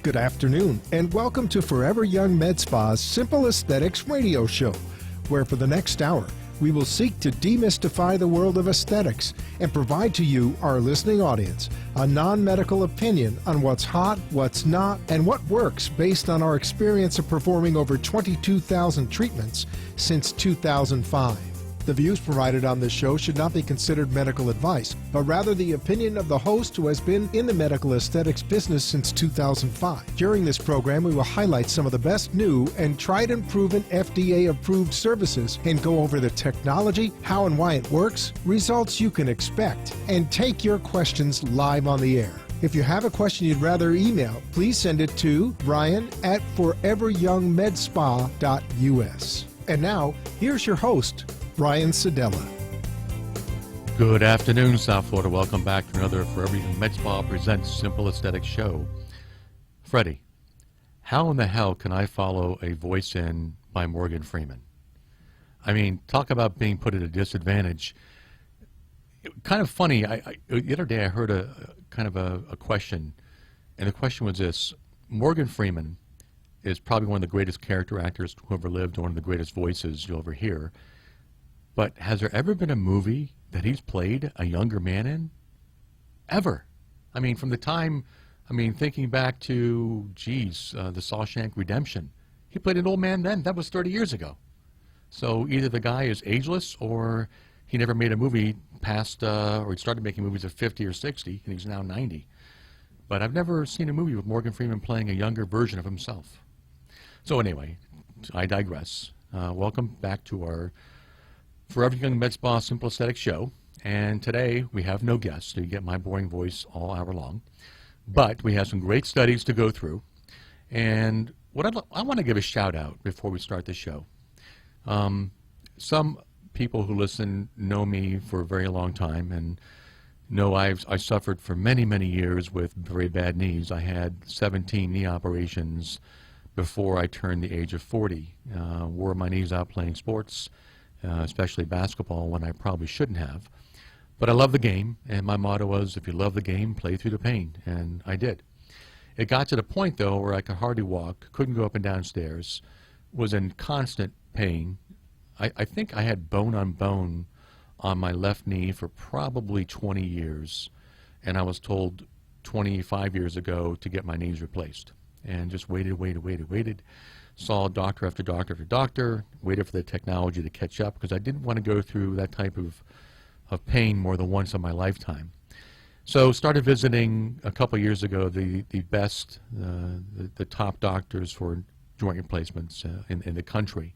Good afternoon, and welcome to Forever Young Med Spa's Simple Aesthetics radio show, where for the next hour, we will seek to demystify the world of aesthetics and provide to you, our listening audience, a non-medical opinion on what's hot, what's not, and what works based on our experience of performing over 22,000 treatments since 2005. The views provided on this show should not be considered medical advice, but rather the opinion of the host who has been in the medical aesthetics business since 2005. During this program, we will highlight some of the best new and tried and proven FDA-approved services and go over the technology, how and why it works, results you can expect, and take your questions live on the air. If you have a question you'd rather email, please send it to brian@foreveryoungmedspa.us. And now, here's your host, Brian Sedella. Good afternoon, South Florida. Welcome back to another Forever Young Med Spa Presents Simple Aesthetics show. Freddie, how in the hell can I follow a voice in by Morgan Freeman? I mean, talk about being put at a disadvantage. Kind of funny, the other day I heard a question, and the question was this: Morgan Freeman is probably one of the greatest character actors who ever lived, one of the greatest voices you'll ever hear. But has there ever been a movie that he's played a younger man in? Ever. I mean, from the time, thinking back to, The Shawshank Redemption. He played an old man then. That was 30 years ago. So either the guy is ageless or he never made a movie past, or he started making movies at 50 or 60, and he's now 90. But I've never seen a movie with Morgan Freeman playing a younger version of himself. So anyway, I digress. Welcome back to our Forever Young Med Spa Simple Aesthetics show, and today we have no guests, so you get my boring voice all hour long, but we have some great studies to go through, and what I want to give a shout out before we start the show. Some people who listen know me for a very long time and know I suffered for many, many years with very bad knees. I had 17 knee operations before I turned the age of 40. Wore my knees out playing sports, especially basketball, when I probably shouldn't have. But I love the game, and my motto was, if you love the game, play through the pain, and I did. It got to the point, though, where I could hardly walk, couldn't go up and down stairs, was in constant pain. I think I had bone on bone on my left knee for probably 20 years, and I was told 25 years ago to get my knees replaced, and just waited. Saw doctor after doctor after doctor, waited for the technology to catch up because I didn't want to go through that type of pain more than once in my lifetime. So started visiting a couple years ago the best, the top doctors for joint replacements in the country.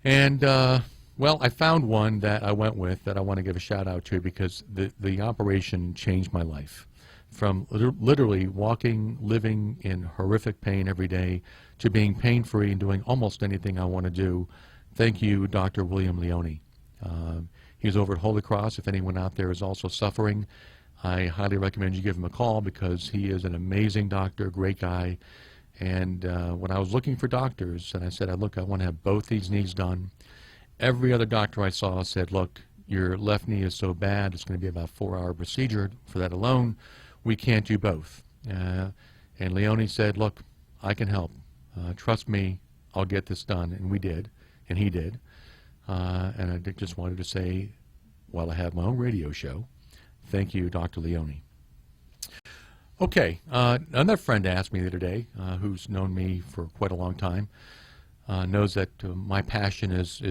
And, well, I found one that I went with that I want to give a shout out to because the operation changed my life. From literally walking, living in horrific pain every day, to being pain-free and doing almost anything I want to do. Thank you, Dr. William Leone. He's over at Holy Cross. If anyone out there is also suffering, I highly recommend you give him a call because he is an amazing doctor, great guy. And when I was looking for doctors, and I said, look, I want to have both these knees done, every other doctor I saw said, look, your left knee is so bad, it's going to be about a 4-hour procedure for that alone. We can't do both. And Leone said, look, I can help. Trust me, I'll get this done. And we did, and he did. And I just wanted to say, while I have my own radio show, thank you, Dr. Leone. Okay, another friend asked me the other day, who's known me for quite a long time, knows that my passion is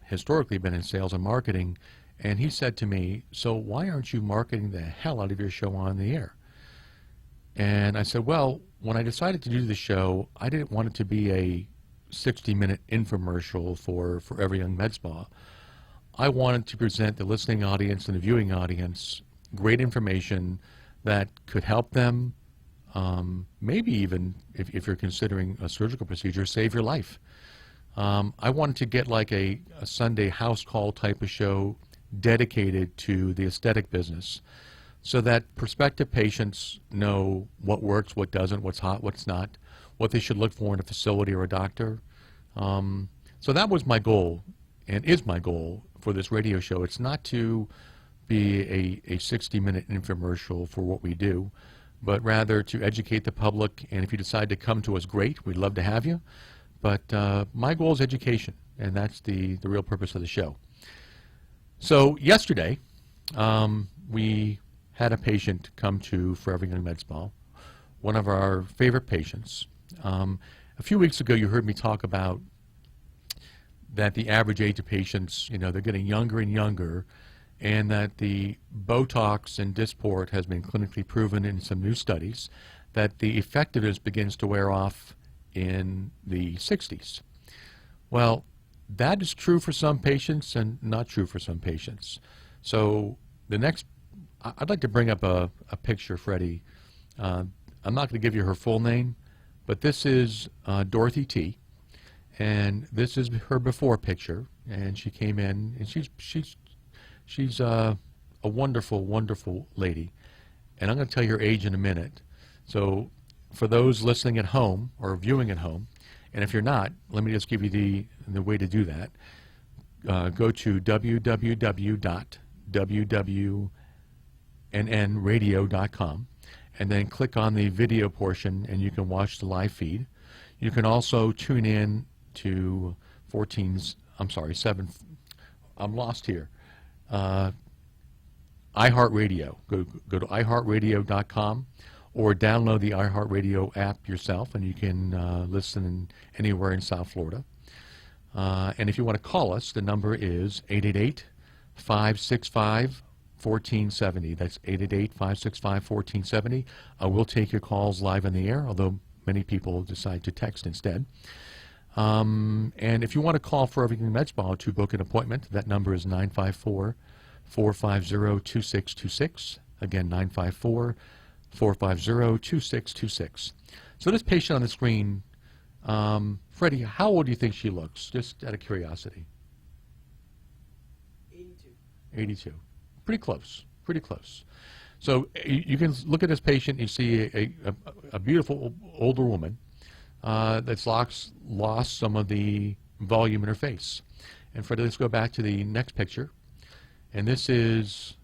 historically been in sales and marketing. And he said to me, so why aren't you marketing the hell out of your show on the air? And I said, well, when I decided to do the show, I didn't want it to be a 60-minute infomercial for Forever Young Med Spa. I wanted to present the listening audience and the viewing audience great information that could help them, maybe even, if you're considering a surgical procedure, save your life. I wanted to get like a Sunday house call type of show dedicated to the aesthetic business so that prospective patients know what works, what doesn't, what's hot, what's not, what they should look for in a facility or a doctor. So that was my goal and is my goal for this radio show. It's not to be a 60-minute infomercial for what we do. but rather to educate the public. And if you decide to come to us, great. We'd love to have you. But my goal is education, and that's the real purpose of the show. So yesterday, we had a patient come to Forever Young Med Spa, one of our favorite patients. A few weeks ago, you heard me talk about that the average age of patients, they're getting younger and younger, and that the Botox and Dysport has been clinically proven in some new studies that the effectiveness begins to wear off in the 60s. Well, that is true for some patients and not true for some patients. So I'd like to bring up a picture, Freddie. I'm not going to give you her full name, but this is Dorothy T. And this is her before picture, and she came in, and she's a wonderful, wonderful lady. And I'm going to tell you her age in a minute. So for those listening at home or viewing at home, and if you're not, let me just give you the way to do that. Go to www.wwnnradio.com, and then click on the video portion, and you can watch the live feed. You can also tune in to 7, I'm lost here. iHeartRadio. Go to iHeartRadio.com or download the iHeartRadio app yourself, and you can listen anywhere in South Florida. And if you want to call us, the number is 888-565-1470. That's 888-565-1470. We'll take your calls live on the air, although many people decide to text instead. And if you want to call Forever Young Med Spa to book an appointment, that number is 954-450-2626. Again, 954-450-2626. So this patient on the screen, Freddie, how old do you think she looks, just out of curiosity? 82. 82. Pretty close. Pretty close. So you can look at this patient, you see a beautiful older woman that's lost some of the volume in her face. And Freddie, let's go back to the next picture. And this is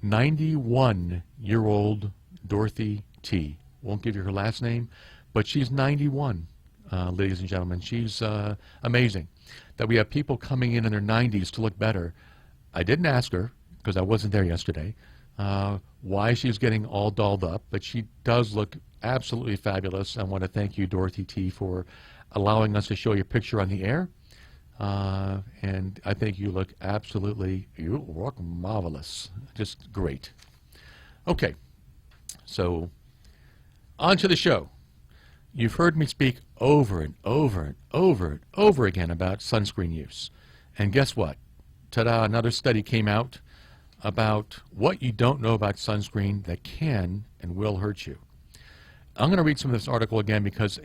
91-year-old Dorothy T. Won't give you her last name, but she's 91, ladies and gentlemen. She's amazing that we have people coming in their 90s to look better. I didn't ask her, because I wasn't there yesterday, why she's getting all dolled up, but she does look absolutely fabulous. I want to thank you, Dorothy T., for allowing us to show your picture on the air. And I think you look marvelous. Just great. Okay, so on to the show. You've heard me speak over and over and over and over again about sunscreen use. And guess what? Ta-da, another study came out about what you don't know about sunscreen that can and will hurt you. I'm going to read some of this article again because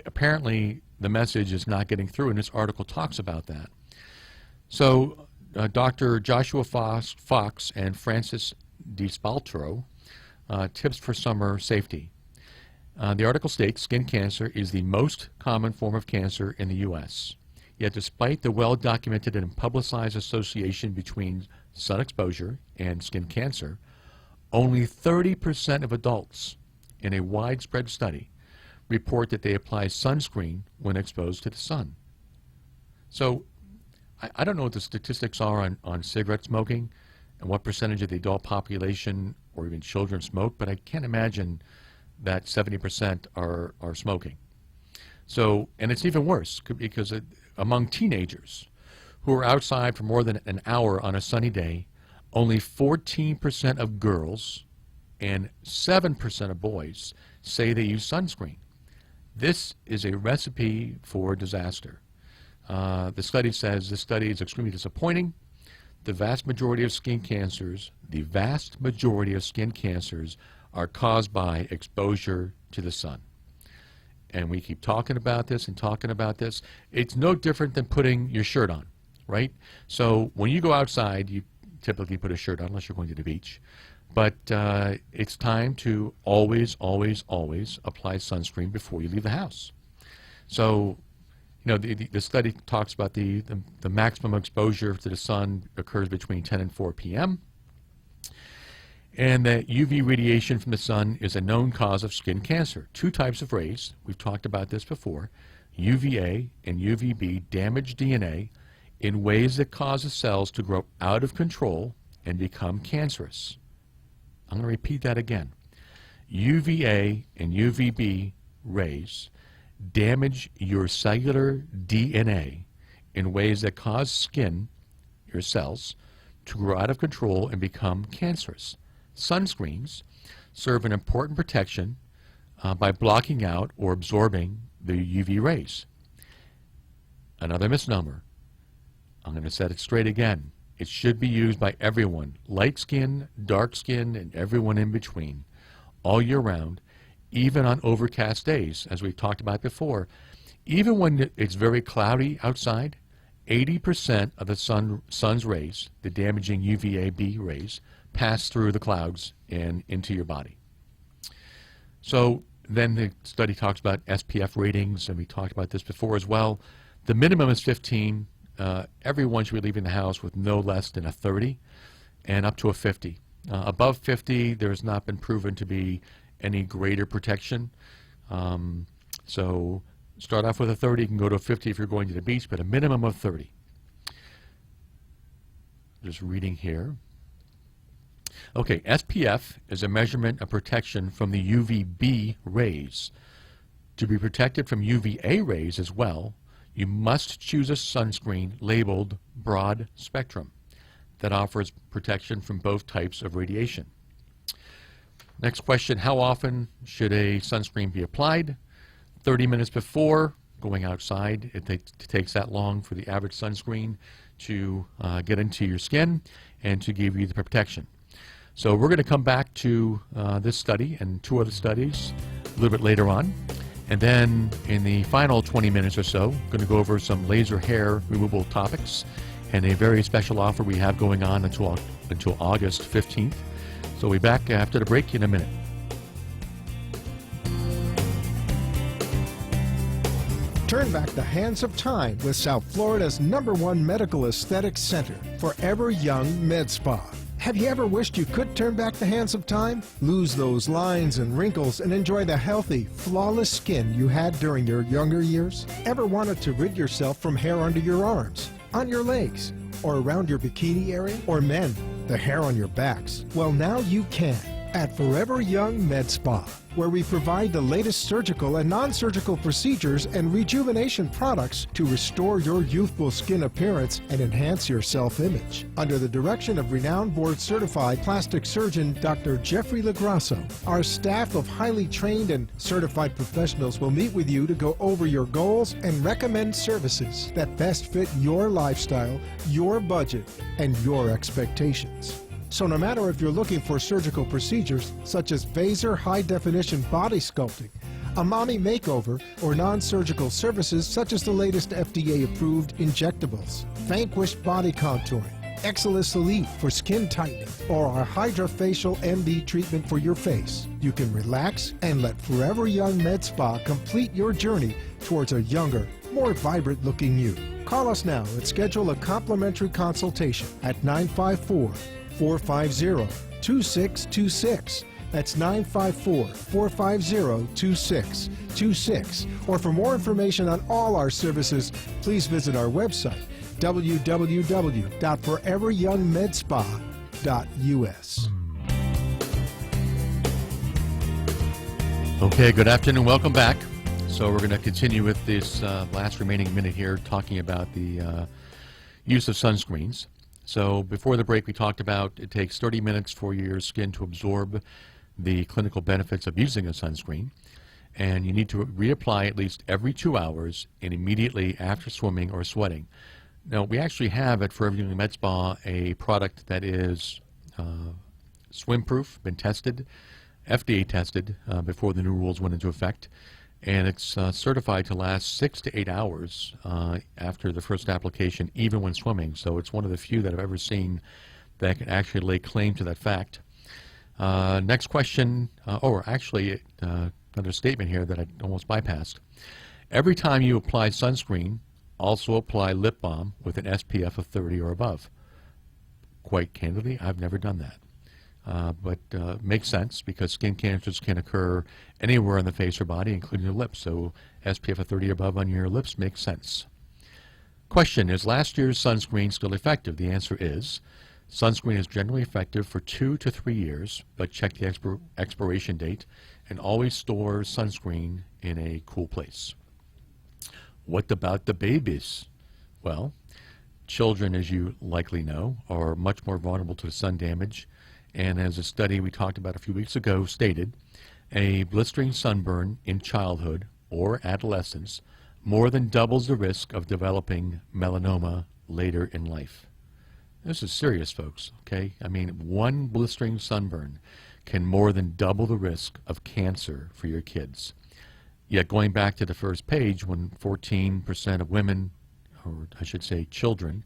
apparently the message is not getting through, and this article talks about that. So Dr. Joshua Fox and Francis DiSpaltro, tips for summer safety. The article states skin cancer is the most common form of cancer in the U.S. Yet despite the well-documented and publicized association between sun exposure and skin cancer, only 30% of adults in a widespread study report that they apply sunscreen when exposed to the sun. So I don't know what the statistics are on cigarette smoking and what percentage of the adult population or even children smoke, but I can't imagine that 70% are smoking. So, and it's even worse because among teenagers who are outside for more than an hour on a sunny day, only 14% of girls and 7% of boys say they use sunscreen. This is a recipe for disaster. The study says this study is extremely disappointing. The vast majority of skin cancers are caused by exposure to the sun. And we keep talking about this and talking about this. It's no different than putting your shirt on, right? So when you go outside, you typically put a shirt on unless you're going to the beach. But it's time to always, always, always apply sunscreen before you leave the house. So, the study talks about the maximum exposure to the sun occurs between 10 and 4 p.m. And that UV radiation from the sun is a known cause of skin cancer. Two types of rays, we've talked about this before. UVA and UVB damage DNA in ways that cause the cells to grow out of control and become cancerous. I'm going to repeat that again. UVA and UVB rays damage your cellular DNA in ways that cause skin, your cells, to grow out of control and become cancerous. Sunscreens serve an important protection by blocking out or absorbing the UV rays. Another misnomer. I'm going to set it straight again. It should be used by everyone, light skin, dark skin, and everyone in between, all year round, even on overcast days, as we've talked about before. Even when it's very cloudy outside, 80% of the sun's rays, the damaging UVA-B rays, pass through the clouds and into your body. So then the study talks about SPF ratings, and we talked about this before as well. The minimum is 15. Everyone should be leaving the house with no less than a 30 and up to a 50. Above 50, there's not been proven to be any greater protection. So start off with a 30, you can go to a 50 if you're going to the beach, but a minimum of 30. Just reading here. Okay, SPF is a measurement of protection from the UVB rays. To be protected from UVA rays as well, you must choose a sunscreen labeled broad spectrum that offers protection from both types of radiation. Next question, how often should a sunscreen be applied? 30 minutes before going outside. It takes that long for the average sunscreen to get into your skin and to give you the protection. So we're going to come back to this study and two other studies a little bit later on. And then in the final 20 minutes or so, I'm going to go over some laser hair removal topics and a very special offer we have going on until August 15th. So we'll be back after the break in a minute. Turn back the hands of time with South Florida's #1 medical aesthetics center, Forever Young Med Spa. Have you ever wished you could turn back the hands of time? Lose those lines and wrinkles and enjoy the healthy, flawless skin you had during your younger years? Ever wanted to rid yourself from hair under your arms, on your legs, or around your bikini area? Or men, the hair on your backs? Well, now you can at Forever Young Med Spa, where we provide the latest surgical and non-surgical procedures and rejuvenation products to restore your youthful skin appearance and enhance your self-image. Under the direction of renowned board-certified plastic surgeon Dr. Jeffrey Lagrasso, our staff of highly trained and certified professionals will meet with you to go over your goals and recommend services that best fit your lifestyle, your budget, and your expectations. So no matter if you're looking for surgical procedures such as Vaser high-definition body sculpting, a mommy makeover, or non-surgical services such as the latest FDA-approved injectables, Vanquish body contouring, Exilis Elite for skin tightening, or our Hydrafacial MD treatment for your face, you can relax and let Forever Young Med Spa complete your journey towards a younger, more vibrant-looking you. Call us now and schedule a complimentary consultation at 954-450-2626. That's 954-450-2626. Or for more information on all our services, please visit our website, www.foreveryoungmedspa.us. Okay, good afternoon. Welcome back. So we're going to continue with this last remaining minute here talking about the use of sunscreens. So before the break, we talked about it takes 30 minutes for your skin to absorb the clinical benefits of using a sunscreen, and you need to reapply at least every 2 hours and immediately after swimming or sweating. Now, we actually have at Forever Young Med Spa a product that is swim-proof, been tested, FDA tested before the new rules went into effect, and it's certified to last 6 to 8 hours after the first application, even when swimming. So it's one of the few that I've ever seen that can actually lay claim to that fact. Next question, another statement here that I almost bypassed. Every time you apply sunscreen, also apply lip balm with an SPF of 30 or above. Quite candidly, I've never done that. but makes sense because skin cancers can occur anywhere on the face or body, including the lips. So SPF of 30 or above on your lips makes sense. Question, is last year's sunscreen still effective? The answer is, sunscreen is generally effective for 2 to 3 years, but check the expiration date and always store sunscreen in a cool place. What about the babies? Well, children, as you likely know, are much more vulnerable to sun damage, and as a study we talked about a few weeks ago stated, a blistering sunburn in childhood or adolescence more than doubles the risk of developing melanoma later in life. This is serious, folks, okay? I mean, one blistering sunburn can more than double the risk of cancer for your kids. Yet going back to the first page, when 14% of women, or I should say children,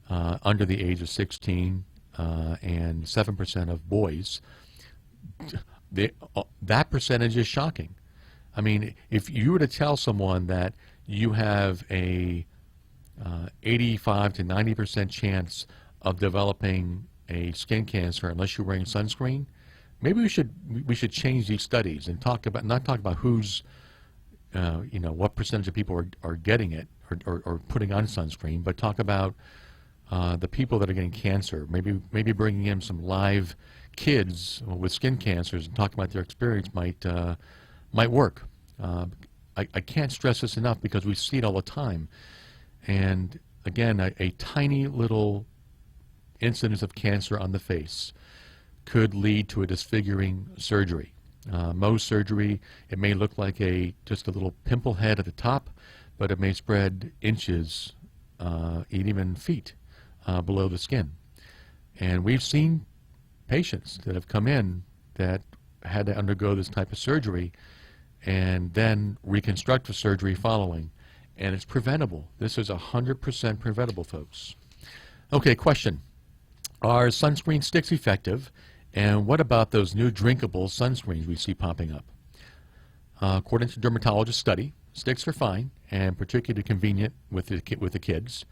under the age of 16 and 7% of boys, that percentage is shocking. I mean, if you were to tell someone that you have a 85 to 90% chance of developing a skin cancer unless you're wearing sunscreen, maybe we should change these studies and not talk about who's what percentage of people are getting it or putting on sunscreen, but talk about the people that are getting cancer. Maybe bringing in some live kids with skin cancers and talking about their experience might work. I can't stress this enough because we see it all the time. And again, a tiny little incidence of cancer on the face could lead to a disfiguring surgery. Mohs surgery, it may look like just a little pimple head at the top, but it may spread inches, even feet below the skin. And we've seen patients that have come in that had to undergo this type of surgery and then reconstructive surgery following. And it's preventable. This is 100% preventable, folks. Okay, question. Are sunscreen sticks effective? And what about those new drinkable sunscreens we see popping up? According to dermatologist study, sticks are fine and particularly convenient with the kids.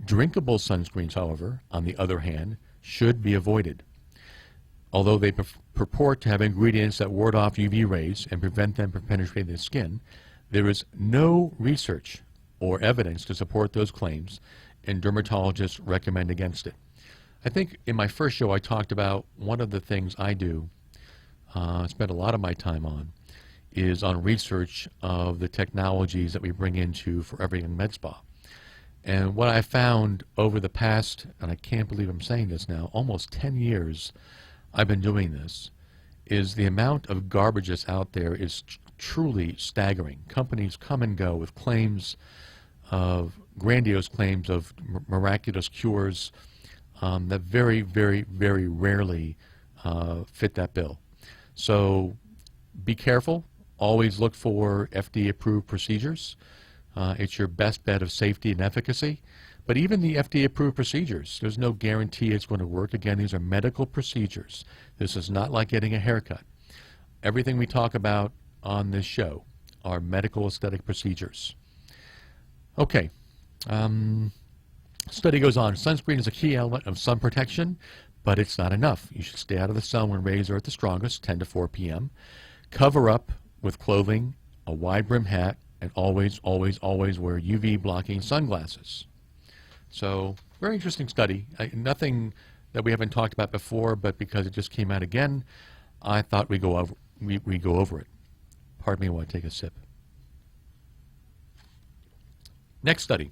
Drinkable sunscreens, however, on the other hand, should be avoided. Although they purport to have ingredients that ward off UV rays and prevent them from penetrating the skin, there is no research or evidence to support those claims, and dermatologists recommend against it. I think in my first show I talked about one of the things I do, spend a lot of my time on, is on research of the technologies that we bring into Forever Young Med Spa. And what I found over the past, and I can't believe I'm saying this now, almost 10 years I've been doing this, is the amount of garbage that's out there is truly staggering. Companies come and go with claims of, grandiose claims of miraculous cures that very, very, very rarely fit that bill. So be careful. Always look for FDA-approved procedures. It's your best bet of safety and efficacy. But even the FDA-approved procedures, there's no guarantee it's going to work. Again, these are medical procedures. This is not like getting a haircut. Everything we talk about on this show are medical aesthetic procedures. Okay. Study goes on. Sunscreen is a key element of sun protection, but it's not enough. You should stay out of the sun when rays are at the strongest, 10 to 4 p.m. Cover up with clothing, a wide brim hat, and always, always, always wear UV blocking sunglasses. So, very interesting study. Nothing that we haven't talked about before, but because it just came out again, I thought we go over it. Pardon me while I take a sip. Next study,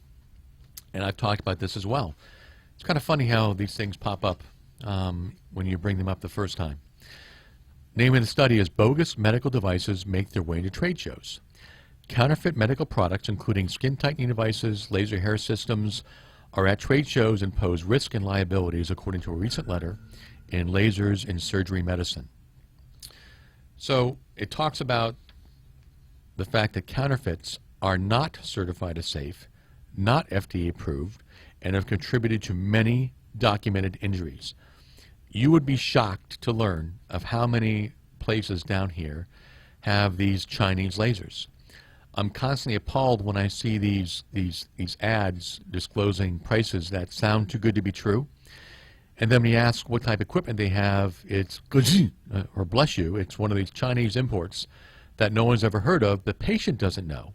and I've talked about this as well. It's kind of funny how these things pop up when you bring them up the first time. Name of the study is Bogus Medical Devices Make Their Way to Trade Shows. Counterfeit medical products, including skin tightening devices, laser hair systems, are at trade shows and pose risk and liabilities, according to a recent letter in Lasers in Surgery Medicine. So it talks about the fact that counterfeits are not certified as safe, not FDA approved, and have contributed to many documented injuries. You would be shocked to learn of how many places down here have these Chinese lasers. I'm constantly appalled when I see these ads disclosing prices that sound too good to be true. And then when you ask what type of equipment they have, it's or bless you, it's one of these Chinese imports that no one's ever heard of. The patient doesn't know.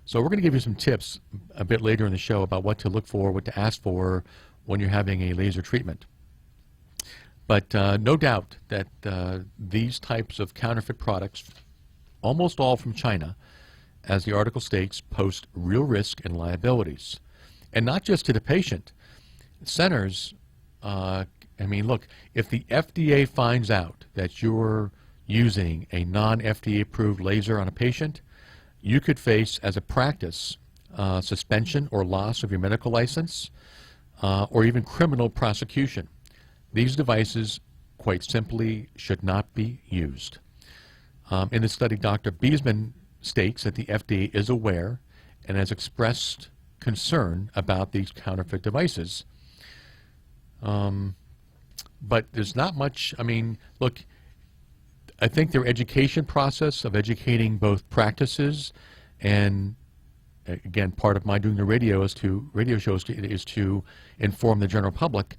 So we're going to give you some tips a bit later in the show about what to look for, what to ask for when you're having a laser treatment. But no doubt that these types of counterfeit products, almost all from China, as the article states, pose real risk and liabilities. And not just to the patient. Centers, I mean, look, if the FDA finds out that you're using a non-FDA approved laser on a patient, you could face, as a practice, suspension or loss of your medical license, or even criminal prosecution. These devices, quite simply, should not be used. In the study, Dr. Beesman states that the FDA is aware and has expressed concern about these counterfeit devices. But there's not much, I mean, look, I think their education process of educating both practices and, again, part of my doing the radio shows is to inform the general public.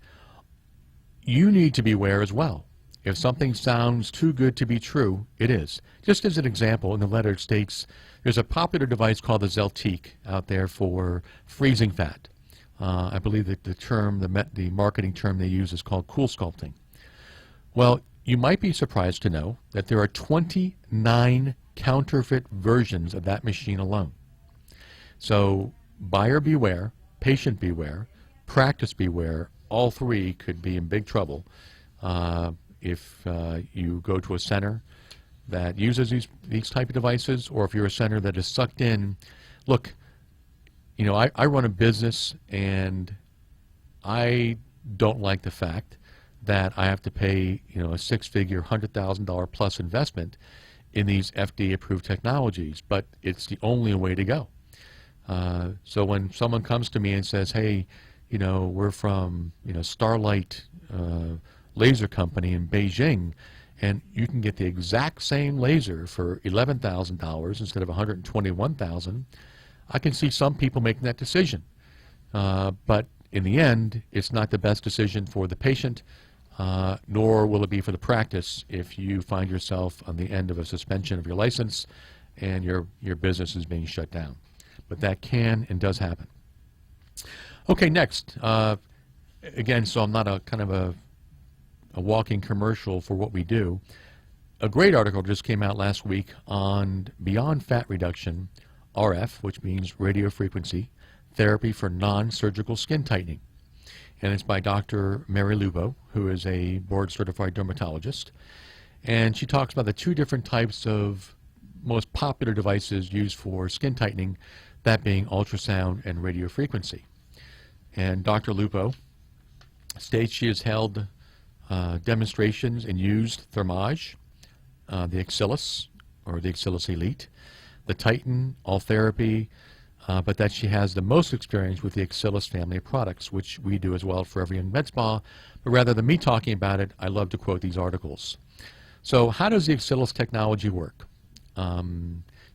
You need to be aware as well. If something sounds too good to be true, it is. Just as an example, in the letter it states there's a popular device called the Zeltiq out there for freezing fat. I believe that the marketing term they use is called cool sculpting. Well, you might be surprised to know that there are 29 counterfeit versions of that machine alone. So buyer beware, patient beware, practice beware. All three could be in big trouble if you go to a center that uses these type of devices, or if you're a center that is sucked in. Look, you know, I run a business, and I don't like the fact that I have to pay, you know, a six-figure, $100,000 plus investment in these FDA-approved technologies, but it's the only way to go. So when someone comes to me and says, hey, you know, we're from, you know, Starlight Laser Company in Beijing, and you can get the exact same laser for $11,000 instead of $121,000, I can see some people making that decision. But in the end, it's not the best decision for the patient, nor will it be for the practice if you find yourself on the end of a suspension of your license and your business is being shut down. But that can and does happen. Okay, next. Again, so I'm not a kind of a walking commercial for what we do. A great article just came out last week on Beyond Fat Reduction, RF, which means radio frequency, therapy for non-surgical skin tightening. And it's by Dr. Mary Lubo, who is a board-certified dermatologist. And she talks about the two different types of most popular devices used for skin tightening, that being ultrasound and radio frequency. And Dr. Lupo states she has held demonstrations and used Thermage, the Axillus, or the Axillus Elite, the Titan, All Therapy, but that she has the most experience with the Axillus family of products, which we do as well for Forever Young Med Spa. But rather than me talking about it, I love to quote these articles. So how does the Axillus technology work?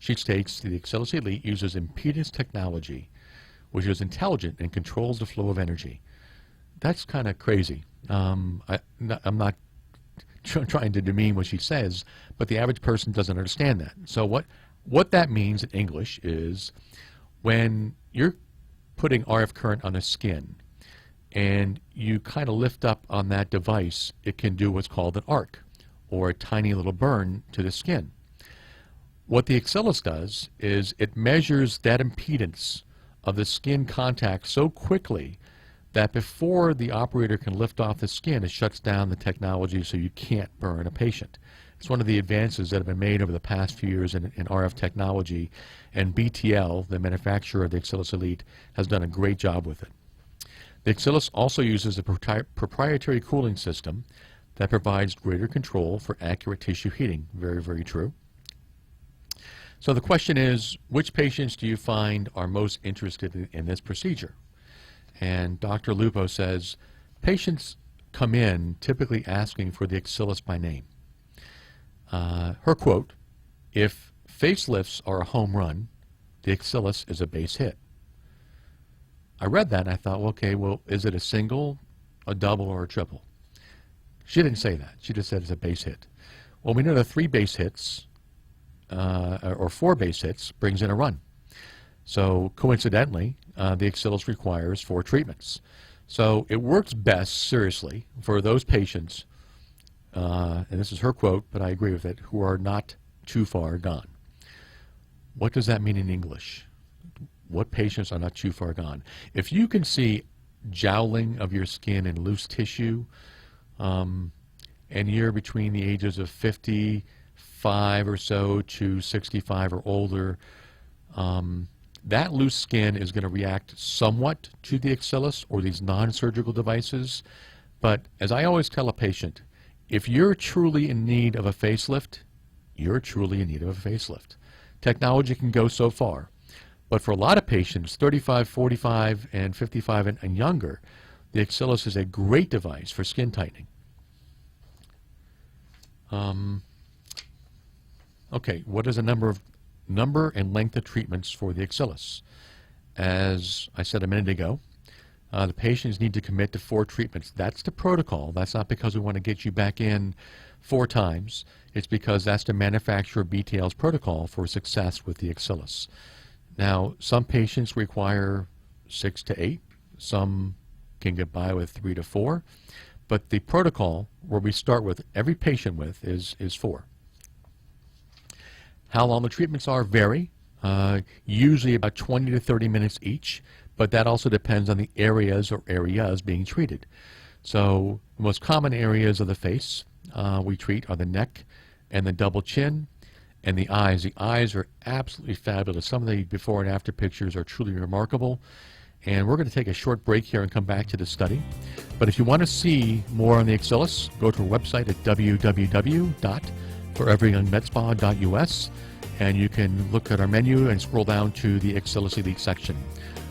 She states the Axillus Elite uses impedance technology, which is intelligent and controls the flow of energy. That's kind of crazy. I'm not trying to demean what she says, but the average person doesn't understand that. So what that means in English is when you're putting RF current on the skin and you kind of lift up on that device, it can do what's called an arc, or a tiny little burn to the skin. What the Axillus does is it measures that impedance of the skin contact so quickly that before the operator can lift off the skin, it shuts down the technology so you can't burn a patient. It's one of the advances that have been made over the past few years in RF technology, and BTL, the manufacturer of the Axillus Elite, has done a great job with it. The Axillus also uses a proprietary cooling system that provides greater control for accurate tissue heating. Very, very true. So the question is, which patients do you find are most interested in this procedure? And Dr. Lupo says, patients come in typically asking for the Axillus by name. Her quote, if facelifts are a home run, the Axillus is a base hit. I read that and I thought, well, okay, well, is it a single, a double, or a triple? She didn't say that. She just said it's a base hit. Well, we know that 3 base hits or 4 base hits brings in a run. So coincidentally, the Axillus requires 4 treatments. So it works best, seriously, for those patients, and this is her quote, but I agree with it, who are not too far gone. What does that mean in English? What patients are not too far gone? If you can see jowling of your skin and loose tissue, and you're between the ages of 55 or so to 65 or older, that loose skin is going to react somewhat to the Axillus or these non-surgical devices. But as I always tell a patient, if you're truly in need of a facelift, you're truly in need of a facelift. Technology can go so far. But for a lot of patients, 35, 45, and 55 and younger, the Axillus is a great device for skin tightening. Okay, what is the number and length of treatments for the Axillus? As I said a minute ago, the patients need to commit to 4 treatments. That's the protocol. That's not because we want to get you back in 4 times. It's because that's the manufacturer BTL's protocol for success with the Axillus. Now, some patients require 6 to 8. Some can get by with 3 to 4. But the protocol, where we start with every patient with, is 4. How long the treatments are vary, usually about 20 to 30 minutes each, but that also depends on the areas or areas being treated. So the most common areas of the face we treat are the neck and the double chin and the eyes. The eyes are absolutely fabulous. Some of the before and after pictures are truly remarkable. And we're going to take a short break here and come back to the study. But if you want to see more on the Axillus, go to our website at www.foreveryoungmedspa.us, and you can look at our menu and scroll down to the Axillus Elite section.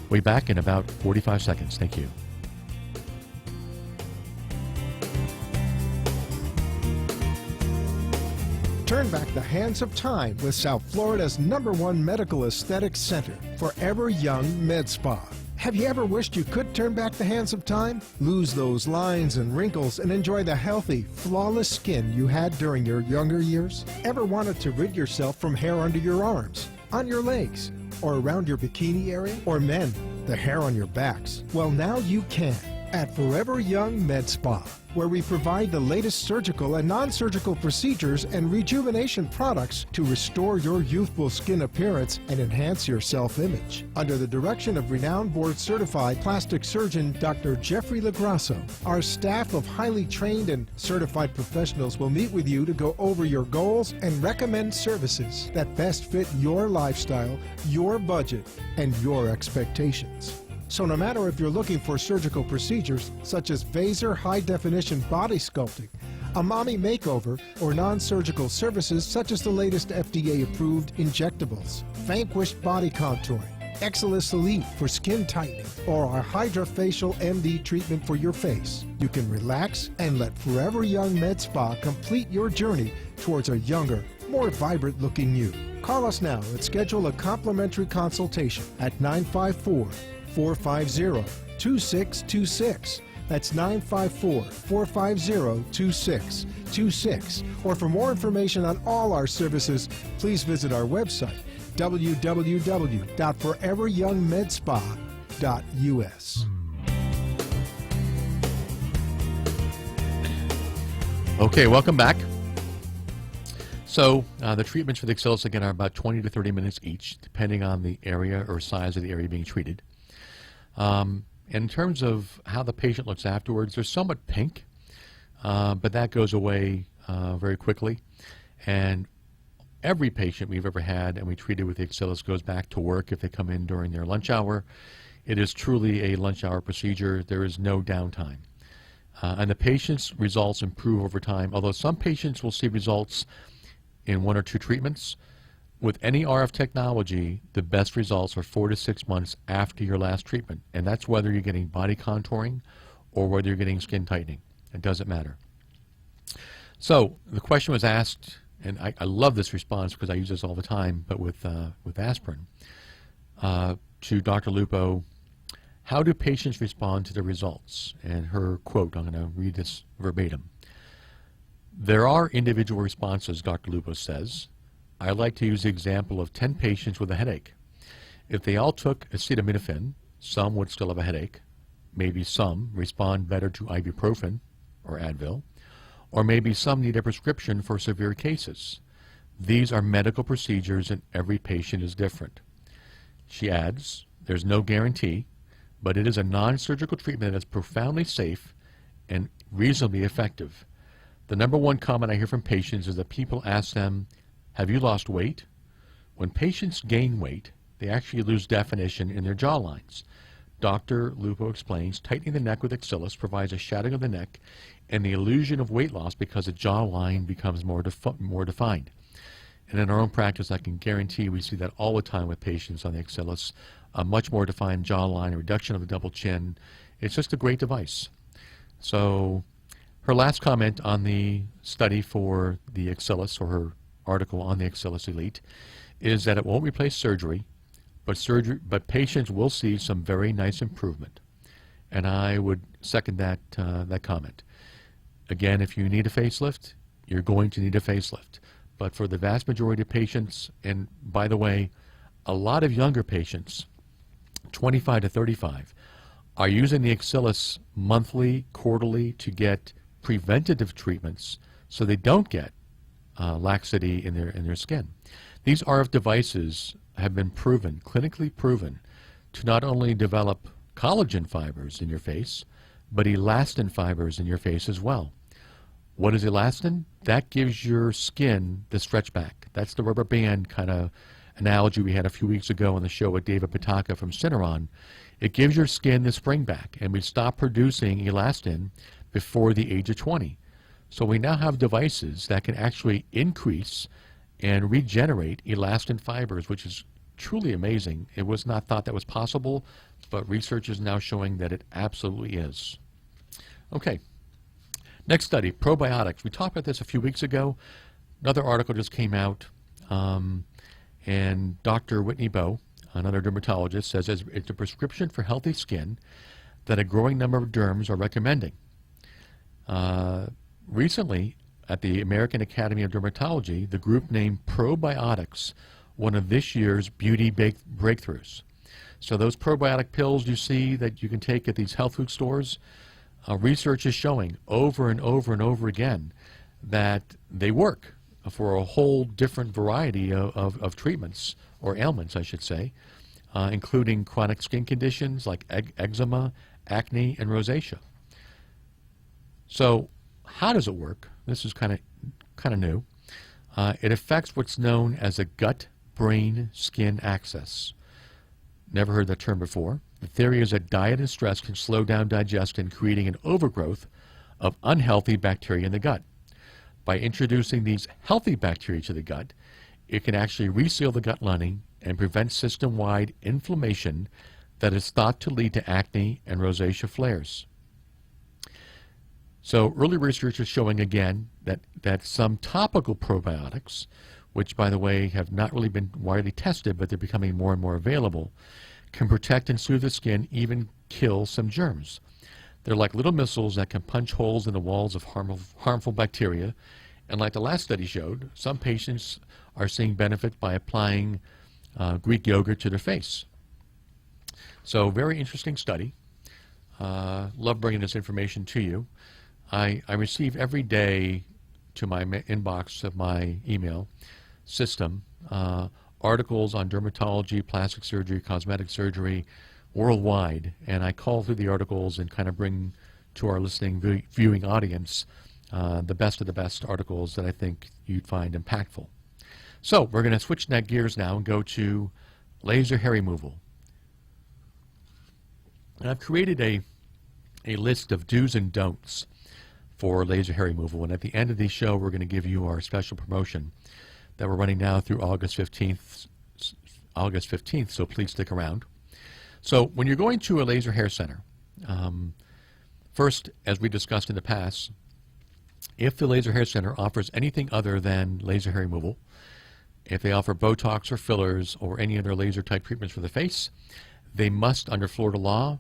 We'll be back in about 45 seconds. Thank you. Turn back the hands of time with South Florida's #1 medical aesthetics center, Forever Young Med Spa. Have you ever wished you could turn back the hands of time? Lose those lines and wrinkles and enjoy the healthy, flawless skin you had during your younger years? Ever wanted to rid yourself from hair under your arms, on your legs, or around your bikini area? Or men, the hair on your backs? Well, now you can at Forever Young Med Spa, where we provide the latest surgical and non-surgical procedures and rejuvenation products to restore your youthful skin appearance and enhance your self-image. Under the direction of renowned board-certified plastic surgeon Dr. Jeffrey Lagrasso, our staff of highly trained and certified professionals will meet with you to go over your goals and recommend services that best fit your lifestyle, your budget, and your expectations. So no matter if you're looking for surgical procedures such as Vaser high-definition body sculpting, a mommy makeover, or non-surgical services such as the latest FDA-approved injectables, Vanquish body contouring, Axillus Elite for skin tightening, or our HydraFacial MD treatment for your face, you can relax and let Forever Young Med Spa complete your journey towards a younger, more vibrant-looking you. Call us now and schedule a complimentary consultation at 954-450-2626. That's 954-450-2626. Or for more information on all our services, please visit our website, www.foreveryoungmedspa.us. Okay, welcome back. So the treatments for the Axillus, again, are about 20 to 30 minutes each, depending on the area or size of the area being treated. In terms of how the patient looks afterwards, they're somewhat pink, but that goes away very quickly. And every patient we've ever had and we treated with the Axillus goes back to work if they come in during their lunch hour. It is truly a lunch hour procedure. There is no downtime. And the patient's results improve over time, although some patients will see results in 1 or 2 treatments. With any RF technology, the best results are 4 to 6 months after your last treatment. And that's whether you're getting body contouring or whether you're getting skin tightening. It doesn't matter. So the question was asked, and I love this response because I use this all the time, but with aspirin, to Dr. Lupo, How do patients respond to the results? And her quote, I'm going to read this verbatim. There are individual responses, Dr. Lupo says. I like to use the example of 10 patients with a headache. If they all took acetaminophen, some would still have a headache. Maybe some respond better to ibuprofen or Advil, or maybe some need a prescription for severe cases. These are medical procedures and every patient is different. She adds, there's no guarantee, but it is a non-surgical treatment that's profoundly safe and reasonably effective. The number one comment I hear from patients is that people ask them, have you lost weight? When patients gain weight, they actually lose definition in their jawlines. Dr. Lupo explains, tightening the neck with Axillis provides a shadowing of the neck and the illusion of weight loss because the jawline becomes more defined. And in our own practice, I can guarantee we see that all the time with patients on the Axillis, a much more defined jawline, a reduction of the double chin. It's just a great device. So her last comment on the study for the Axillis, or her article on the Axillis Elite, is that it won't replace surgery, but patients will see some very nice improvement. And I would second that comment. Again, if you need a facelift, you're going to need a facelift. But for the vast majority of patients, and by the way, a lot of younger patients, 25 to 35, are using the Axillis monthly, quarterly to get preventative treatments so they don't get laxity in their skin. These RF devices have been proven, clinically proven, to not only develop collagen fibers in your face, but elastin fibers in your face as well. What is elastin? That gives your skin the stretch back. That's the rubber band kind of analogy we had a few weeks ago on the show with David Pataka from Syneron. It gives your skin the spring back, and we stop producing elastin before the age of 20. So we now have devices that can actually increase and regenerate elastin fibers, which is truly amazing. It was not thought that was possible, but research is now showing that it absolutely is. Okay. Next study, probiotics. We talked about this a few weeks ago. Another article just came out, and Dr. Whitney Bowe, another dermatologist, says it's a prescription for healthy skin that a growing number of derms are recommending. Recently, at the American Academy of Dermatology, the group named probiotics one of this year's beauty breakthroughs. So those probiotic pills you see that you can take at these health food stores, research is showing over and over and over again that they work for a whole different variety of treatments, or ailments, I should say, including chronic skin conditions like eczema, acne, and rosacea. So how does it work? This is kind of new. It affects what's known as a gut-brain-skin axis. Never heard that term before. The theory is that diet and stress can slow down digestion, creating an overgrowth of unhealthy bacteria in the gut. By introducing these healthy bacteria to the gut, it can actually reseal the gut lining and prevent system-wide inflammation that is thought to lead to acne and rosacea flares. So early research is showing again that some topical probiotics, which by the way have not really been widely tested, but they're becoming more and more available, can protect and soothe the skin, even kill some germs. They're like little missiles that can punch holes in the walls of harmful bacteria. And like the last study showed, some patients are seeing benefit by applying Greek yogurt to their face. So very interesting study. Love bringing this information to you. I receive every day to my inbox of my email system articles on dermatology, plastic surgery, cosmetic surgery worldwide, and I call through the articles and kind of bring to our listening viewing audience the best of the best articles that I think you'd find impactful. So we're going to switch gears now and go to laser hair removal. And I've created a list of do's and don'ts for laser hair removal, and at the end of the show we're going to give you our special promotion that we're running now through August 15th, so please stick around. So when you're going to a laser hair center, first, as we discussed in the past, if the laser hair center offers anything other than laser hair removal, if they offer Botox or fillers or any other laser type treatments for the face, they must, under Florida law,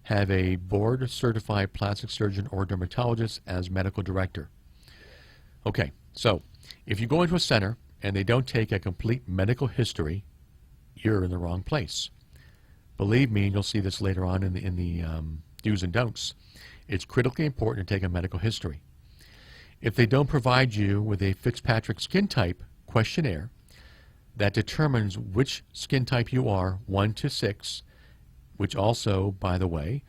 have a board-certified plastic surgeon or dermatologist as medical director. Okay, so if you go into a center and they don't take a complete medical history, you're in the wrong place. Believe me, and you'll see this later on in the do's and don'ts, it's critically important to take a medical history. If they don't provide you with a Fitzpatrick skin type questionnaire that determines which skin type you are, 1 to 6, which also, by the way,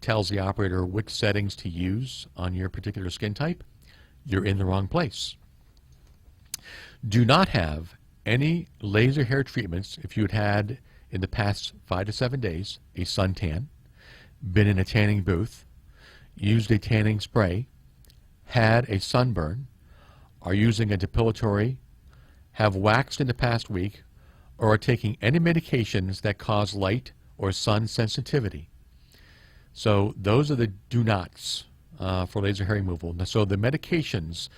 tells the operator which settings to use on your particular skin type, you're in the wrong place. Do not have any laser hair treatments if you had in the past 5 to 7 days a suntan, been in a tanning booth, used a tanning spray, had a sunburn, are using a depilatory, have waxed in the past week, or are taking any medications that cause light or sun sensitivity. So those are the do nots for laser hair removal. So the medications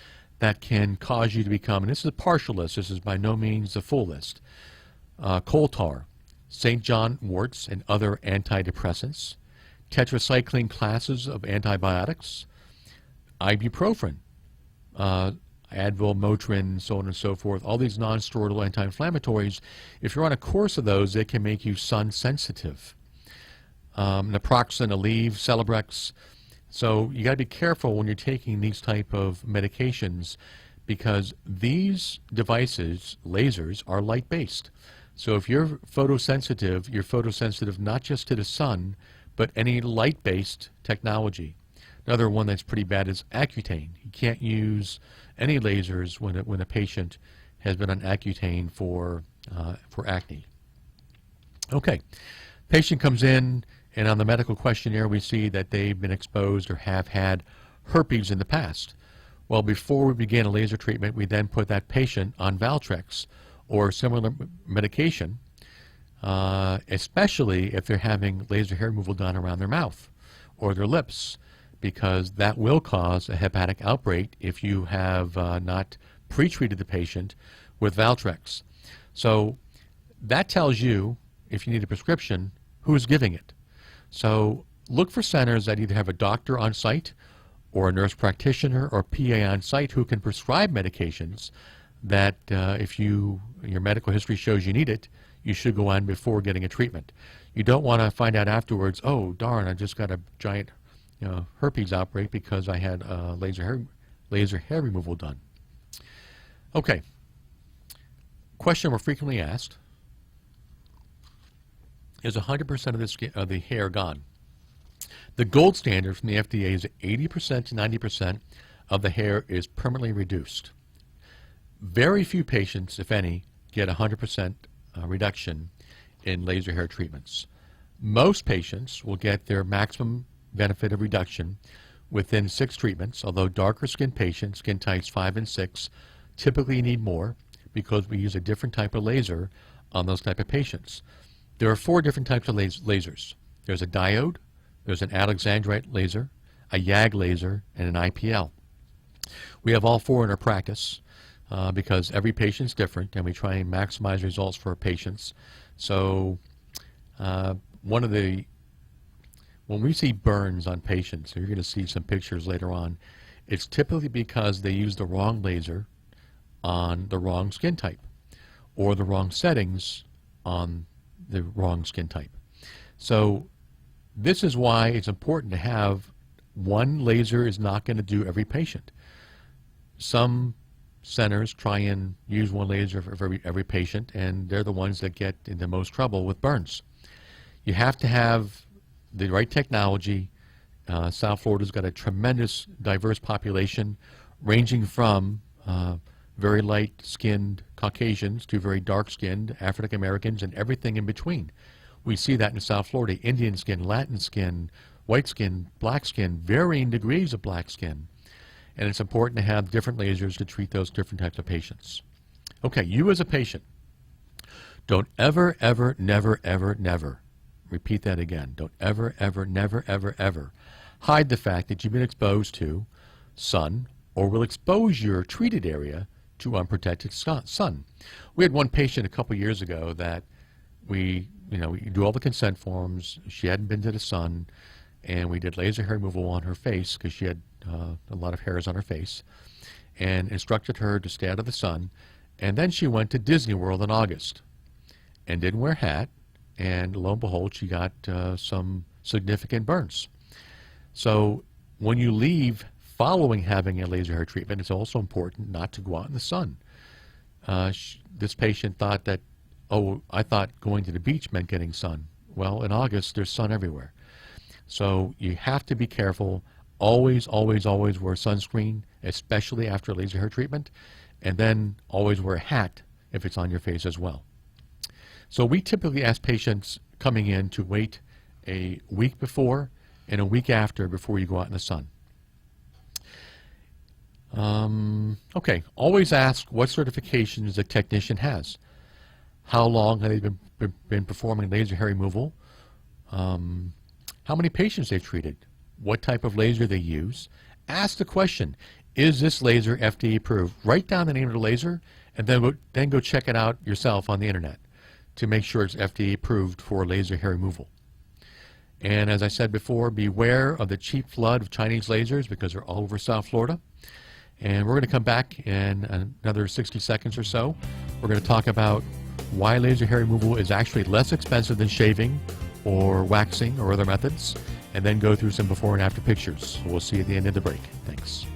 that can cause you to become, and this is a partial list, this is by no means the full list, coal tar, St. John warts and other antidepressants, tetracycline classes of antibiotics, ibuprofen, Advil, Motrin, so on and so forth, all these non-steroidal anti-inflammatories. If you're on a course of those, they can make you sun sensitive. Naproxen, Aleve, Celebrex. So you got to be careful when you're taking these type of medications, because these devices, lasers, are light-based. So if you're photosensitive not just to the sun, but any light-based technology. Another one that's pretty bad is Accutane. You can't use any lasers when a patient has been on Accutane for acne. Okay, patient comes in, and on the medical questionnaire we see that they've been exposed or have had herpes in the past. Well, before we begin a laser treatment, we then put that patient on Valtrex or similar medication, especially if they're having laser hair removal done around their mouth or their lips, because that will cause a hepatic outbreak if you have not pre-treated the patient with Valtrex. So that tells you, if you need a prescription, who's giving it. So look for centers that either have a doctor on site or a nurse practitioner or PA on site who can prescribe medications that if your medical history shows you need it, you should go on before getting a treatment. You don't want to find out afterwards, oh darn, I just got a giant herpes outbreak because I had laser hair removal done. Okay. Question we're frequently asked: is 100% of the hair gone? The gold standard from the FDA is 80% to 90% of the hair is permanently reduced. Very few patients, if any, get 100% reduction in laser hair treatments. Most patients will get their maximum benefit of reduction within 6 treatments, although darker skin patients, skin types 5 and 6, typically need more because we use a different type of laser on those type of patients. There are 4 different types of lasers. There's a diode, there's an alexandrite laser, a YAG laser, and an IPL. We have all 4 in our practice because every patient's different, and we try and maximize results for our patients. So when we see burns on patients, and you're going to see some pictures later on, it's typically because they use the wrong laser on the wrong skin type or the wrong settings on the wrong skin type. So this is why it's important to have one laser is not going to do every patient. Some centers try and use one laser for every patient, and they're the ones that get into most trouble with burns. You have to have the right technology. South Florida's got a tremendous diverse population, ranging from very light-skinned Caucasians to very dark-skinned African Americans and everything in between. We see that in South Florida: Indian skin, Latin skin, white skin, black skin, varying degrees of black skin. And it's important to have different lasers to treat those different types of patients. Okay, you as a patient, don't ever, ever, never, ever, never, repeat that again, don't ever, ever, never, ever, ever hide the fact that you've been exposed to sun or will expose your treated area to unprotected sun. We had one patient a couple years ago that we do all the consent forms. She hadn't been to the sun, and we did laser hair removal on her face because she had a lot of hairs on her face, and instructed her to stay out of the sun. And then she went to Disney World in August and didn't wear a hat, and lo and behold, she got some significant burns. So when you leave following having a laser hair treatment, it's also important not to go out in the sun. This patient thought that, oh, I thought going to the beach meant getting sun. Well, in August, there's sun everywhere. So you have to be careful. Always, always, always wear sunscreen, especially after laser hair treatment, and then always wear a hat if it's on your face as well. So we typically ask patients coming in to wait a week before and a week after before you go out in the sun. Okay, always ask what certifications the technician has. How long have they been performing laser hair removal? How many patients they've treated? What type of laser they use? Ask the question, is this laser FDA approved? Write down the name of the laser and then go check it out yourself on the internet to make sure it's FDA approved for laser hair removal. And as I said before, beware of the cheap flood of Chinese lasers because they're all over South Florida. And we're going to come back in another 60 seconds or so. We're going to talk about why laser hair removal is actually less expensive than shaving or waxing or other methods, and then go through some before and after pictures. We'll see you at the end of the break. Thanks.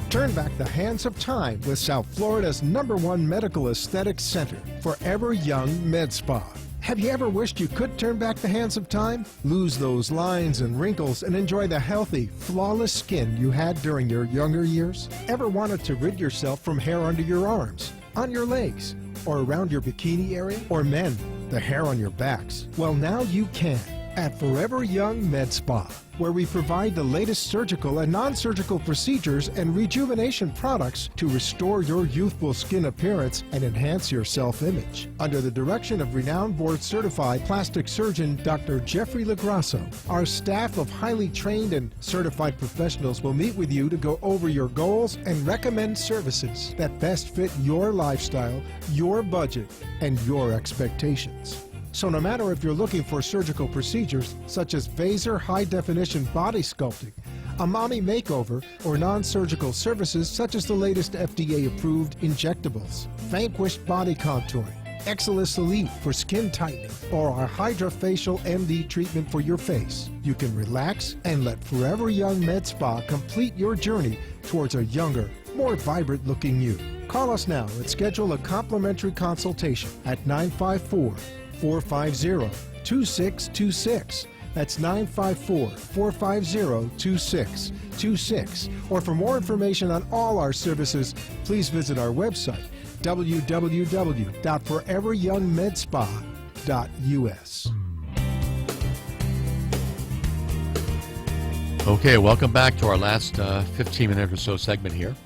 Turn back the hands of time with South Florida's #1 medical aesthetics center, Forever Young Med Spa. Have you ever wished you could turn back the hands of time? Lose those lines and wrinkles and enjoy the healthy, flawless skin you had during your younger years? Ever wanted to rid yourself from hair under your arms, on your legs, or around your bikini area? Or men, the hair on your backs? Well, now you can at Forever Young Med Spa, where we provide the latest surgical and non-surgical procedures and rejuvenation products to restore your youthful skin appearance and enhance your self-image. Under the direction of renowned board-certified plastic surgeon Dr. Jeffrey Lagrasso, our staff of highly trained and certified professionals will meet with you to go over your goals and recommend services that best fit your lifestyle, your budget, and your expectations. So no matter if you're looking for surgical procedures such as Vaser high-definition body sculpting, a mommy makeover, or non-surgical services such as the latest FDA-approved injectables, Vanquish body contouring, Exilis Elite for skin tightening, or our Hydrafacial MD treatment for your face, you can relax and let Forever Young Med Spa complete your journey towards a younger, more vibrant-looking you. Call us now and schedule a complimentary consultation at 954-450-2626. That's 954-450-2626. Or for more information on all our services, please visit our website, www.foreveryoungmedspa.us. Okay, welcome back to our last 15-minute or so segment here.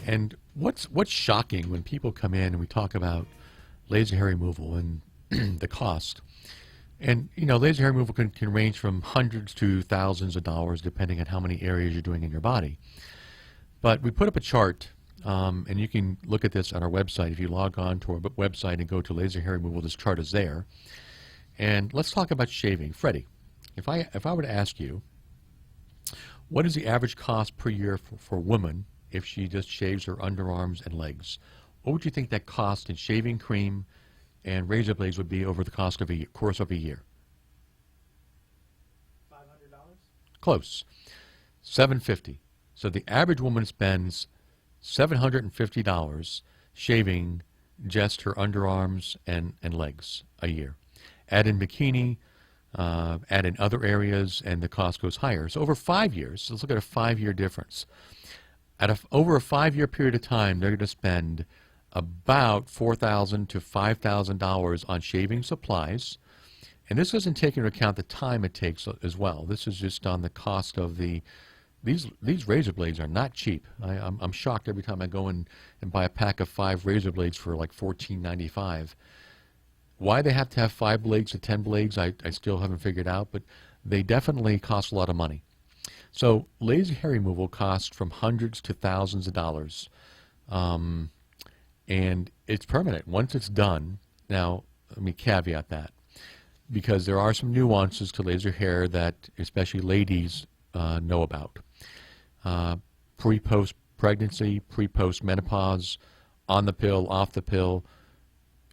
And what's shocking when people come in and we talk about laser hair removal and the cost. And, you know, laser hair removal can range from hundreds to thousands of dollars depending on how many areas you're doing in your body. But we put up a chart, and you can look at this on our website. If you log on to our website and go to laser hair removal, this chart is there. And let's talk about shaving. Freddie, if I were to ask you, what is the average cost per year for a woman if she just shaves her underarms and legs? What would you think that cost in shaving cream and razor blades would be over the course of a year? $500? Close. $750. So the average woman spends $750 shaving just her underarms and legs a year. Add in bikini, add in other areas, and the cost goes higher. So over 5 years, let's look at a 5-year difference. Over a 5-year period of time, they're going to spend about $4,000 to $5,000 on shaving supplies, and this doesn't take into account the time it takes as well. This is just on the cost of these razor blades are not cheap. I'm shocked every time I go in and buy a pack of 5 razor blades for like $14.95. Why they have to have 5 blades to 10 blades, I still haven't figured out, but they definitely cost a lot of money. So laser hair removal costs from hundreds to thousands of dollars, um, and it's permanent once it's done. Now, let me caveat that because there are some nuances to laser hair that especially ladies know about. Pre-post pregnancy, pre-post menopause, on the pill, off the pill.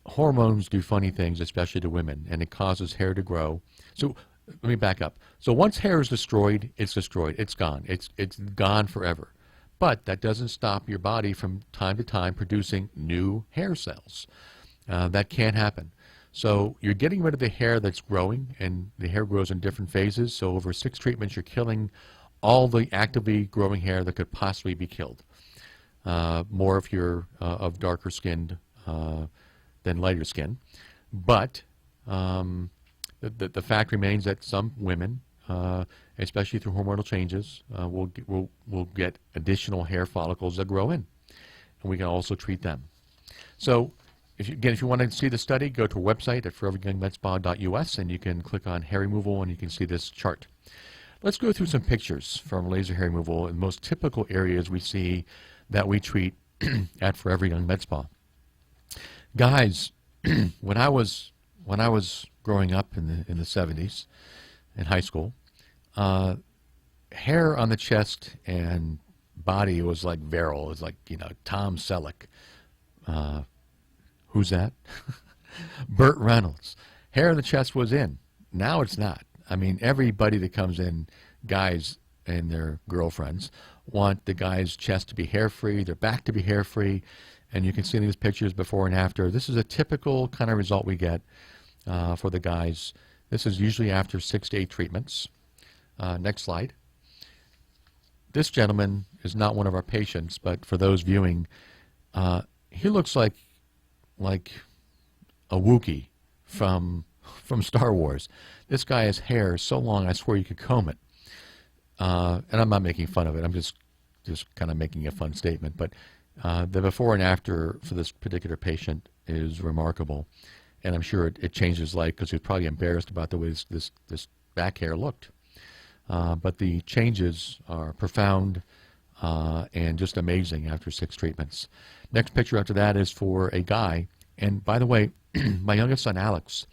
Hormones do funny things, especially to women, and it causes hair to grow. So let me back up. So once hair is destroyed, it's destroyed. It's gone. It's gone forever. But that doesn't stop your body from time to time producing new hair cells. That can happen. So you're getting rid of the hair that's growing, and the hair grows in different phases. So over 6 treatments, you're killing all the actively growing hair that could possibly be killed. More if you're of darker skinned than lighter skin. But the fact remains that some women, especially through hormonal changes, will get additional hair follicles that grow in. And we can also treat them. So if you want to see the study, go to our website at foreveryoungmedspa.us, and you can click on hair removal and you can see this chart. Let's go through some pictures from laser hair removal in the most typical areas we see that we treat at Forever Young Med Spa. Guys, when I was growing up in the 70s in high school, hair on the chest and body was like virile. It was like, Tom Selleck. Who's that? Burt Reynolds. Hair on the chest was in. Now it's not. I mean, everybody that comes in, guys and their girlfriends, want the guy's chest to be hair-free, their back to be hair-free, and you can see these pictures before and after. This is a typical kind of result we get for the guys. This is usually after 6 to 8 treatments. Next slide. This gentleman is not one of our patients, but for those viewing, he looks like a Wookiee from Star Wars. This guy has hair so long I swear you could comb it. And I'm not making fun of it. I'm just kind of making a fun statement. But the before and after for this particular patient is remarkable. And I'm sure it changed his life because he was probably embarrassed about the way this back hair looked. But the changes are profound and just amazing after 6 treatments. Next picture after that is for a guy. And by the way, my youngest son, Alex,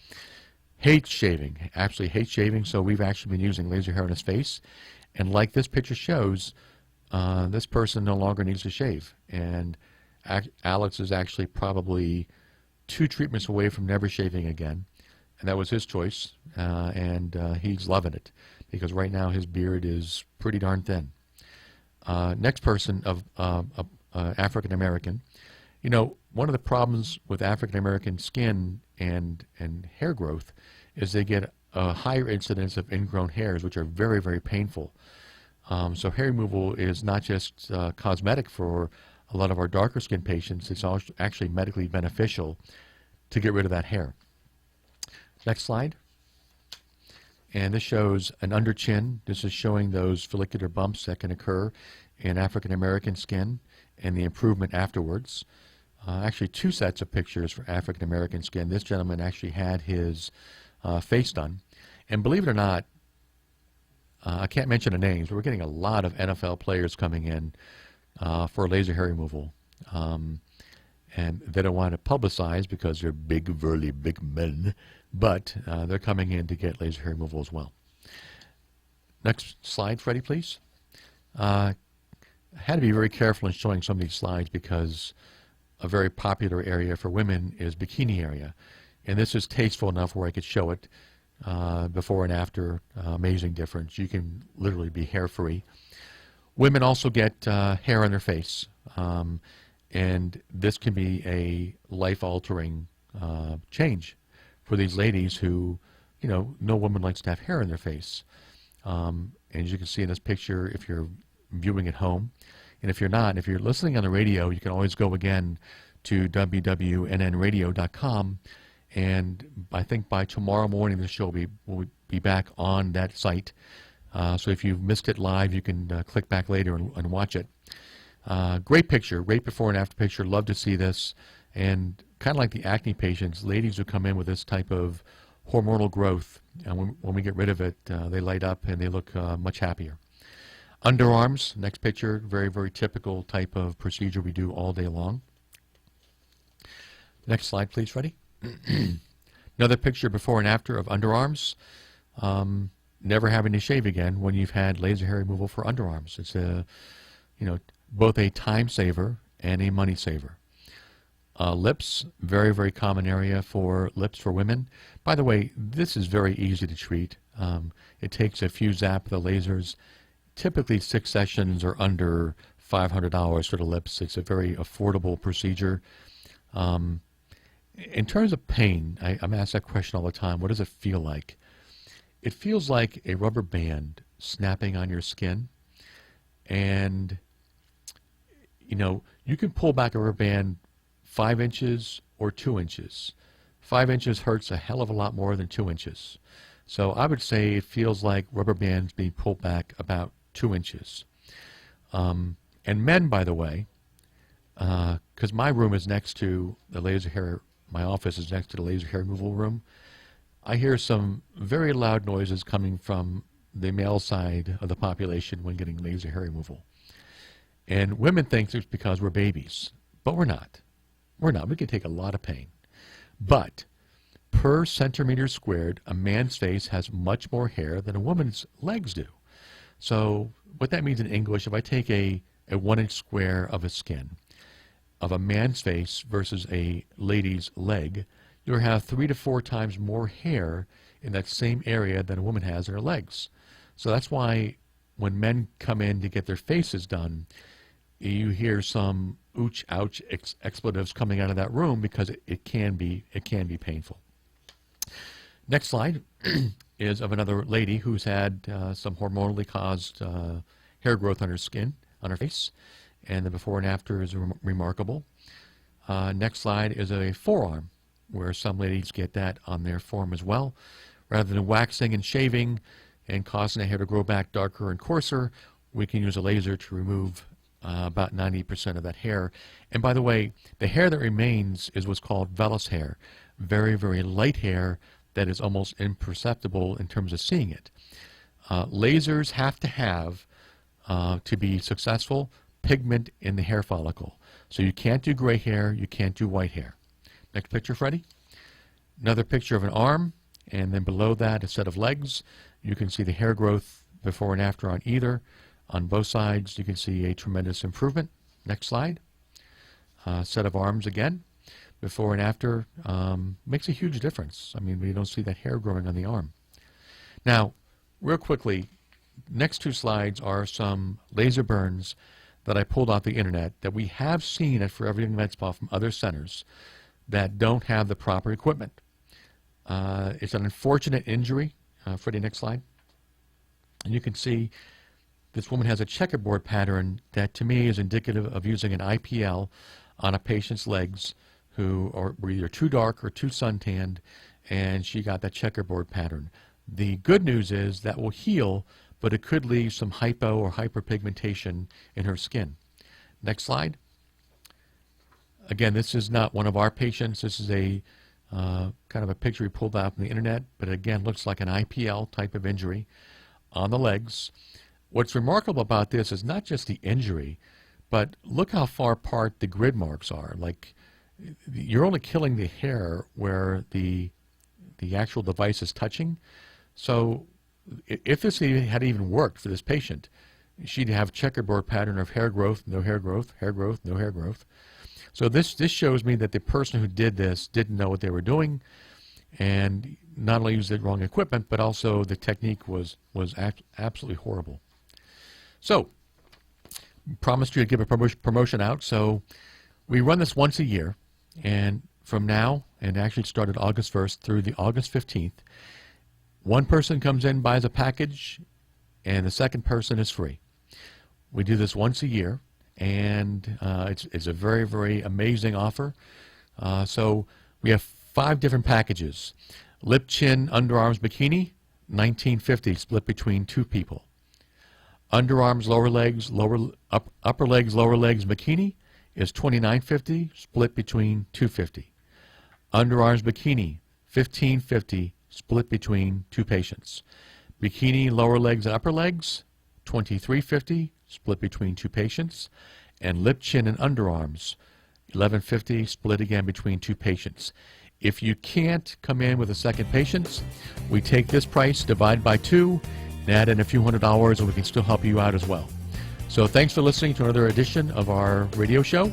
hates shaving, so we've actually been using laser hair on his face. And like this picture shows, this person no longer needs to shave. And Alex is actually probably 2 treatments away from never shaving again. And that was his choice, and he's loving it because right now his beard is pretty darn thin. Next person of African American. One of the problems with African American skin and hair growth is they get a higher incidence of ingrown hairs, which are very, very painful. So hair removal is not just cosmetic for a lot of our darker skin patients. It's also actually medically beneficial to get rid of that hair. Next slide. And this shows an under chin. This is showing those follicular bumps that can occur in African American skin and the improvement afterwards. Actually 2 sets of pictures for African American skin. This gentleman actually had his face done. And believe it or not, I can't mention the names, but we're getting a lot of NFL players coming in for laser hair removal. And they don't want to publicize because they're big, burly, big men, but they're coming in to get laser hair removal as well. Next slide, Freddie, please. I had to be very careful in showing some of these slides because a very popular area for women is bikini area. And this is tasteful enough where I could show it before and after. Amazing difference. You can literally be hair-free. Women also get hair on their face. And this can be a life-altering change for these ladies who, no woman likes to have hair on their face. And as you can see in this picture, if you're viewing at home, and if you're not, if you're listening on the radio, you can always go again to www.nnradio.com, and I think by tomorrow morning the show will be back on that site. So if you've missed it live, you can click back later and watch it. Great picture, great before and after picture. Love to see this. And kind of like the acne patients, ladies who come in with this type of hormonal growth, and when we get rid of it, they light up and they look much happier. Underarms, next picture, very, very typical type of procedure we do all day long. Next slide, please, Freddie. Another picture before and after of underarms. Never having to shave again when you've had laser hair removal for underarms. It's both a time saver and a money saver. Lips, very, very common area for lips for women. By the way, this is very easy to treat. It takes a few zap of the lasers, typically 6 sessions or under $500 for the lips. It's a very affordable procedure. In terms of pain, I'm asked that question all the time. What does it feel like? It feels like a rubber band snapping on your skin. And, you can pull back a rubber band 5 inches or 2 inches. 5 inches hurts a hell of a lot more than 2 inches. So I would say it feels like rubber bands being pulled back about 2 inches. And men, by the way, because my room is next to the laser hair, my office is next to the laser hair removal room, I hear some very loud noises coming from the male side of the population when getting laser hair removal. And women think it's because we're babies, but we're not. We're not. We can take a lot of pain. But per centimeter squared, a man's face has much more hair than a woman's legs do. So what that means in English, if I take a 1 inch square of a skin of a man's face versus a lady's leg, you'll have 3 to 4 times more hair in that same area than a woman has in her legs. So that's why when men come in to get their faces done, you hear some ooch, ouch expletives coming out of that room because it can be painful. Next slide is of another lady who's had some hormonally caused hair growth on her skin, on her face, and the before and after is remarkable. Next slide is a forearm, where some ladies get that on their forearm as well. Rather than waxing and shaving and causing the hair to grow back darker and coarser, we can use a laser to remove about 90% of that hair. And by the way, the hair that remains is what's called vellus hair, very, very light hair that is almost imperceptible in terms of seeing it. Lasers have to have, to be successful, pigment in the hair follicle. So you can't do gray hair, you can't do white hair. Next picture, Freddie. Another picture of an arm, and then below that a set of legs. You can see the hair growth before and after on either. On both sides, you can see a tremendous improvement. Next slide. Set of arms again. Before and after makes a huge difference. I mean, we don't see that hair growing on the arm. Now, real quickly, next 2 slides are some laser burns that I pulled off the internet that we have seen at Forever Young Med Spa from other centers that don't have the proper equipment. It's an unfortunate injury. Freddie, next slide. And you can see this woman has a checkerboard pattern that to me is indicative of using an IPL on a patient's legs who were either too dark or too suntanned, and she got that checkerboard pattern. The good news is that will heal, but it could leave some hypo or hyperpigmentation in her skin. Next slide. Again, this is not one of our patients. This is a kind of a picture we pulled out from the internet, but again, looks like an IPL type of injury on the legs. What's remarkable about this is not just the injury, but look how far apart the grid marks are. Like, you're only killing the hair where the actual device is touching. So if this had even worked for this patient, she'd have checkerboard pattern of hair growth, no hair growth, hair growth, no hair growth. So this shows me that the person who did this didn't know what they were doing, and not only used the wrong equipment, but also the technique was absolutely horrible. So, promised you to give a promotion out. So we run this once a year, and from now, and actually it started August 1st through the August 15th, one person comes in, buys a package, and the second person is free. We do this once a year, and it's a very, very amazing offer. So we have 5 different packages. Lip, chin, underarms, bikini, $19.50, split between 2 people. Underarms, lower legs, upper legs, lower legs, bikini is $29.50, split between $2.50. Underarms, bikini, $15.50, split between 2 patients. Bikini, lower legs, and upper legs, $23.50, split between 2 patients, and lip, chin, and underarms, $11.50, split again between 2 patients. If you can't come in with a second patient, we take this price, divide by 2, and add in a few $100s, and we can still help you out as well. So thanks for listening to another edition of our radio show.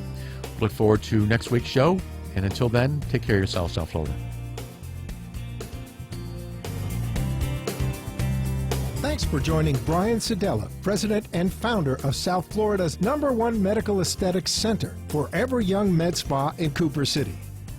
Look forward to next week's show, and until then, take care of yourself, South Florida. Thanks for joining Brian Sedella, President and founder of South Florida's #1 medical aesthetics center, Forever Young Med Spa in Cooper City.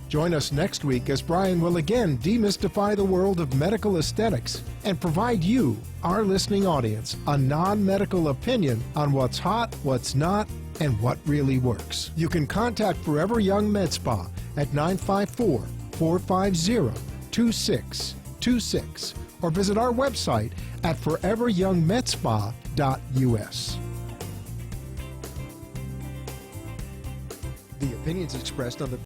Join us next week as Brian will again demystify the world of medical aesthetics and provide you, our listening audience, a non-medical opinion on what's hot, what's not, and what really works. You can contact Forever Young Med Spa at 954-450-2626 or visit our website at foreveryoungmedspa.us. The opinions expressed on the